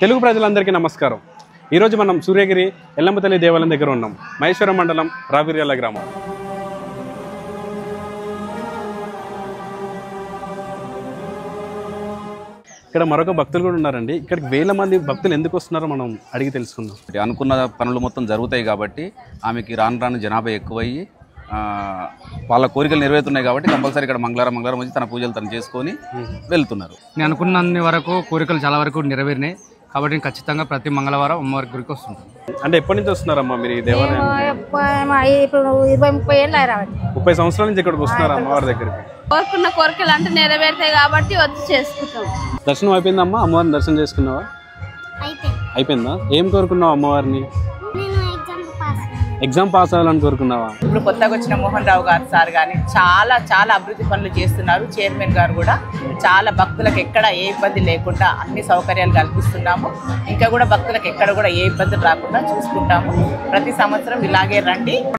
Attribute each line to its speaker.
Speaker 1: తెలుగు ప్రజలందరికీ నమస్కారం. ఈరోజు మనం సూర్యగిరి ఎల్లమ్మ తల్లి దేవాలయం దగ్గర ఉన్నాం. మహేశ్వరం మండలం రావిర్యాల గ్రామం. ఇక్కడ మరొక భక్తులు కూడా ఉన్నారండి. ఇక్కడికి వేల మంది భక్తులు ఎందుకు వస్తున్నారో మనం అడిగి తెలుసుకుందాం.
Speaker 2: అనుకున్న పనులు మొత్తం జరుగుతాయి కాబట్టి ఆమెకి రాను రాను జనాభా ఎక్కువయ్యి వాళ్ళ కోరికలు నెరవేరుతున్నాయి కాబట్టి కంపల్సరీ ఇక్కడ మంగళవారం వచ్చి తన పూజలు తను చేసుకొని వెళ్తున్నారు.
Speaker 3: నేను అనుకున్నన్ని వరకు కోరికలు చాలా వరకు నెరవేరినాయి కాబట్టి నేను ఖచ్చితంగా ప్రతి మంగళవారం అమ్మవారి గురికి వస్తుంటాను.
Speaker 1: అంటే ఎప్పటి నుంచి వస్తున్నారమ్మా మీరు ఈ దేవాలయం?
Speaker 4: ఇప్పుడు 20-30 ఏళ్ళు రావాలి.
Speaker 1: 30 సంవత్సరాల నుంచి ఇక్కడికి వస్తున్నారు అమ్మవారి దగ్గరికి.
Speaker 4: కోరుకున్న కోరికలు అంటే నెరవేరుతాయి కాబట్టి వచ్చి చేసుకుంటాం.
Speaker 1: దర్శనం అయిపోయిందమ్మా? అమ్మవారిని దర్శనం చేసుకున్నావా? అయిపోయిందా? ఏం కోరుకున్నావు అమ్మవారిని? ఎగ్జామ్ పాస్ అవ్వాలని కోరుకున్నావా?
Speaker 5: ఇప్పుడు కొత్తగా వచ్చిన మోహన్ రావు గారు సార్ కానీ చాలా అభివృద్ధి పనులు చేస్తున్నారు. చైర్మన్ గారు కూడా చాలా భక్తులకు ఎక్కడ ఏ ఇబ్బంది లేకుండా అన్ని సౌకర్యాలు కల్పిస్తున్నాము. ఇంకా కూడా భక్తులకు ఎక్కడ కూడా ఏ ఇబ్బందులు రాకుండా చూసుకుంటాము. ప్రతి సంవత్సరం ఇలాగే రండి.